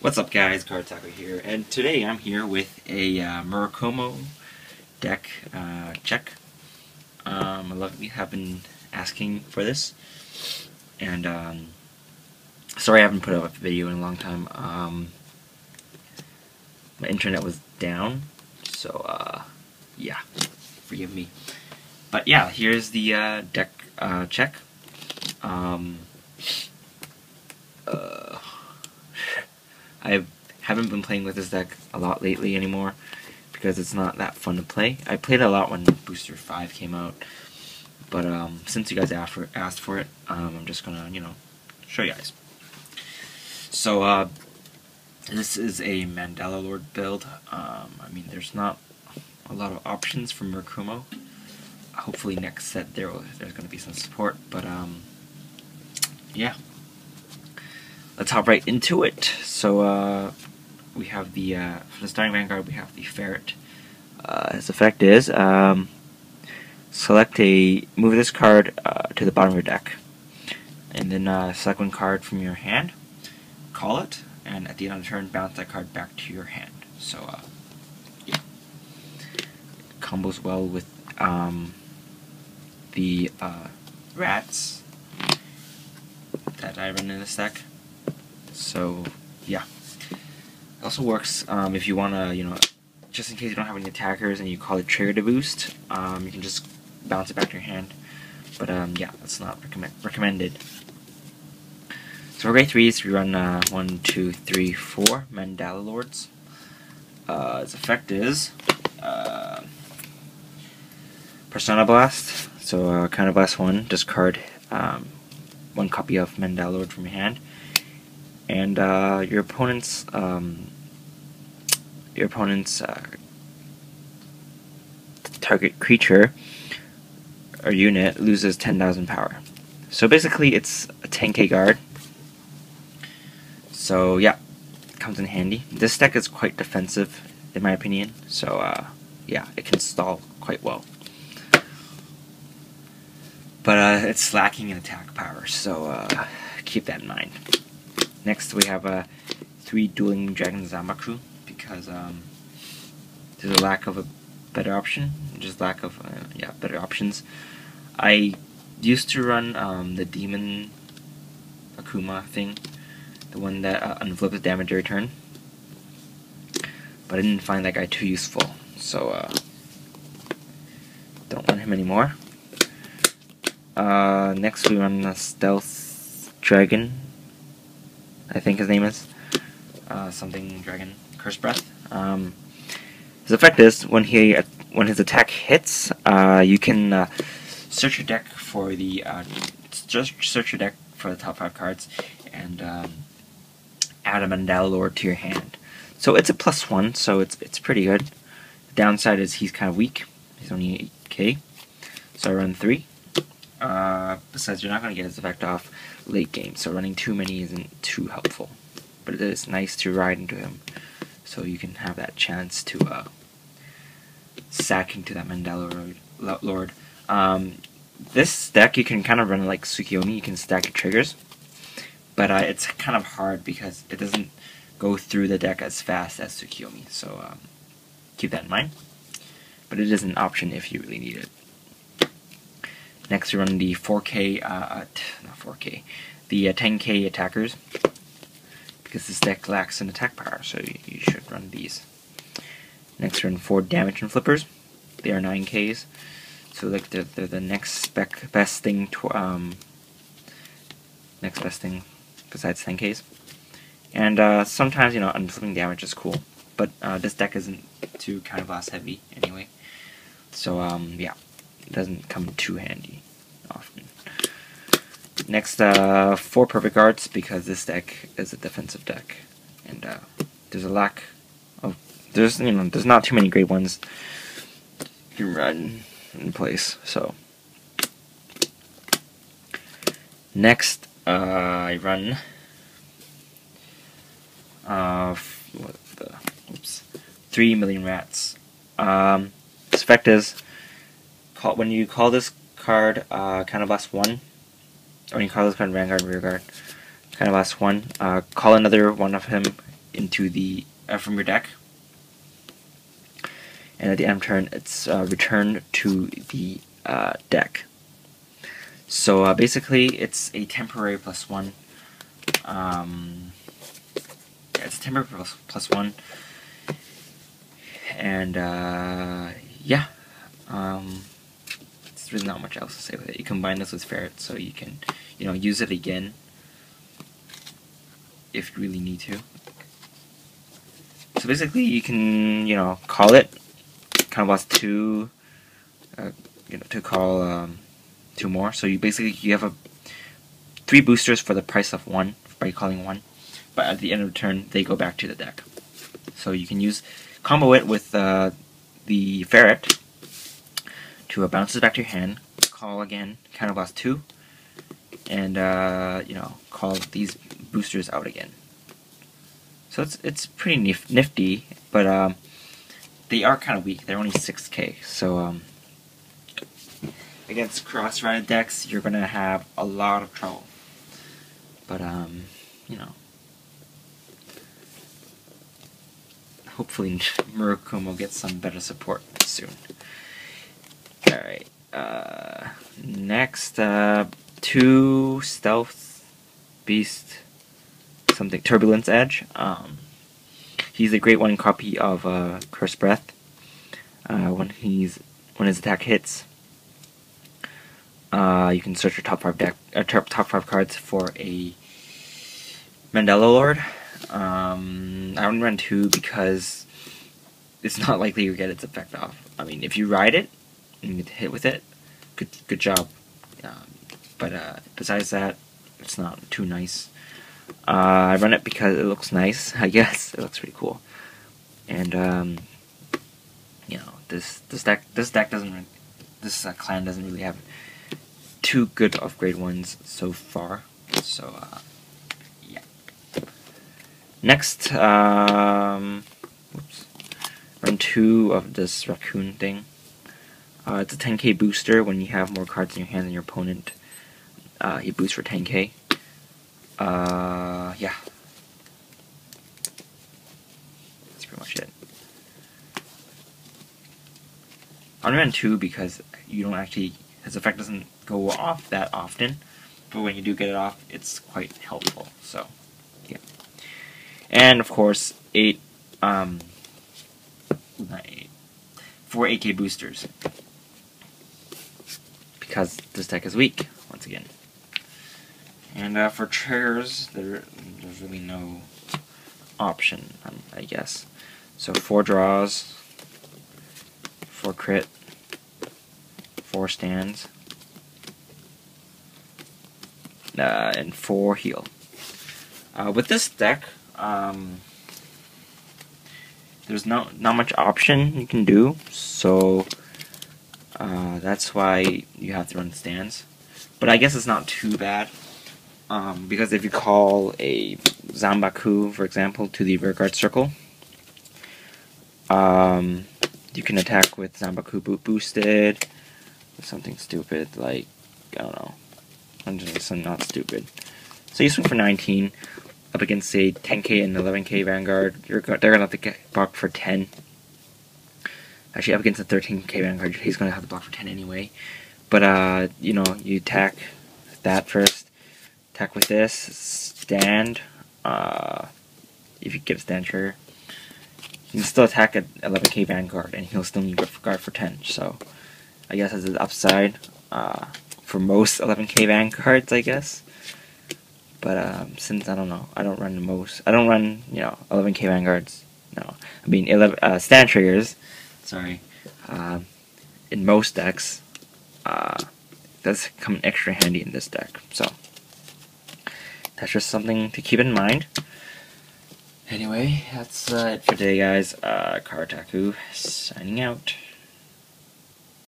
What's up guys, Cardfight here, and today I'm here with a Murakumo deck check. A lot of you have been asking for this, and sorry I haven't put up a video in a long time. My internet was down, so yeah, forgive me. But yeah, here's the deck check. I haven't been playing with this deck a lot lately anymore because it's not that fun to play. I played a lot when Booster 5 came out, but since you guys asked for it, I'm just gonna, show you guys. So this is a Mandala Lord build. I mean, there's not a lot of options for Murakumo. Hopefully next set there's gonna be some support, but yeah. Let's hop right into it. So we have the for the starting Vanguard, we have the Ferret. His effect is move this card to the bottom of your deck, and then select one card from your hand, call it, and at the end of the turn, bounce that card back to your hand. So yeah, it combos well with the rats that I run in this deck. So yeah, it also works if you want to, just in case you don't have any attackers and you call it trigger to boost, you can just bounce it back to your hand. But yeah, that's not recommended. So for grade 3s, we run 1, 2, 3, 4 Mandala Lords. Its effect is Persona Blast. So Counter Blast 1, discard 1 copy of Mandala Lord from your hand. And your opponent's target creature or unit loses 10,000 power. So basically, it's a 10k guard. So yeah, it comes in handy. This deck is quite defensive, in my opinion. So yeah, it can stall quite well. But it's lacking in attack power, so keep that in mind. Next, we have 3 Dueling Dragon Zanbaku, because there's a lack of a better option. Just lack of better options. I used to run the Demon Akuma thing, the one that unflips damage every turn, but I didn't find that guy too useful, so don't run him anymore. Next, we run a Stealth Dragon. I think his name is something dragon, Curse Breath. His effect is when his attack hits, you can search your deck for the top 5 cards and add a Mandala Lord to your hand. So it's a +1, so it's pretty good. The downside is he's kind of weak. He's only 8k, so I run 3. Besides, you're not going to get his effect off late game, so running too many isn't too helpful. But it is nice to ride into him, so you can have that chance to sack into that Mandala Lord. This deck you can kind of run like Tsukiyomi, you can stack your triggers, but it's kind of hard because it doesn't go through the deck as fast as Tsukiyomi, so keep that in mind. But it is an option if you really need it. Next, we run the 4K, not 4K, the 10K attackers, because this deck lacks an attack power, so you should run these. Next, we run 4 damage and flippers. They are 9Ks, so like they're the next best thing besides 10Ks. And sometimes, unflipping damage is cool, but this deck isn't too counterblast heavy anyway. So yeah. It doesn't come too handy often. Next, 4 perfect guards, because this deck is a defensive deck, and there's a lack of there's not too many great ones you can run in place. So next, I run 3 million rats. This effect is when you call this card Counterblast 1, or when you call this card Vanguard, Rearguard, Counterblast 1, call another one of him into the from your deck, and at the end of turn, it's returned to the deck. So basically, it's a temporary +1. Yeah, it's a temporary +1, and yeah, there's really not much else to say with it. You combine this with Ferret, so you can, use it again if you really need to. So basically, you can, call it, counterblast 2, to call 2 more. So you have 3 boosters for the price of 1 by calling 1, but at the end of the turn, they go back to the deck. So you can combo it with the Ferret to bounce it back to your hand, call again, counterblast 2, and call these boosters out again. So it's pretty nifty, but they are kind of weak. They're only 6k, so against cross-routed decks, you're gonna have a lot of trouble. But hopefully Murakumo gets some better support soon. Alright, next, 2 Stealth Beast, something, Turbulence Edge. He's a Great One copy of Curse Breath. When his attack hits, you can search your top 5 cards for a Mandala Lord. I wouldn't run 2 because it's not likely you get its effect off. I mean, if you ride it and you get hit with it, good job. But besides that, it's not too nice. I run it because it looks nice. I guess it looks pretty cool, and this clan doesn't really have too good of grade 1s so far. So yeah. Next, run 2 of this raccoon thing. It's a 10k booster. When you have more cards in your hand than your opponent, he boosts for 10k. Yeah. That's pretty much it. I ran 2 because you don't actually, his effect doesn't go off that often, but when you do get it off, it's quite helpful. So, yeah. And of course, 4 8k boosters, because this deck is weak once again. And for triggers, there's really no option, I guess. So 4 draws, 4 crit, 4 stands, and 4 heal. With this deck, there's not much option you can do, so that's why you have to run stands. But I guess it's not too bad. Because if you call a Zanbaku, for example, to the rearguard circle, you can attack with Zanbaku boosted, or something stupid like, I don't know, not stupid. So you swing for 19 up against a 10k and 11k Vanguard. They're gonna have to get blocked for 10. Actually, up against a 13k Vanguard, he's gonna have to block for 10 anyway. But you attack that first. Attack with this, stand, if you get a stand trigger. You can still attack at 11k Vanguard, and he'll still need guard for 10, so I guess that's the upside, for most 11k Vanguards, I guess. But, since, I don't know, I don't run 11k Vanguards, no. I mean, stand triggers, sorry, in most decks, does come extra handy in this deck, so that's just something to keep in mind. Anyway, that's it for today, guys. Kartaku signing out.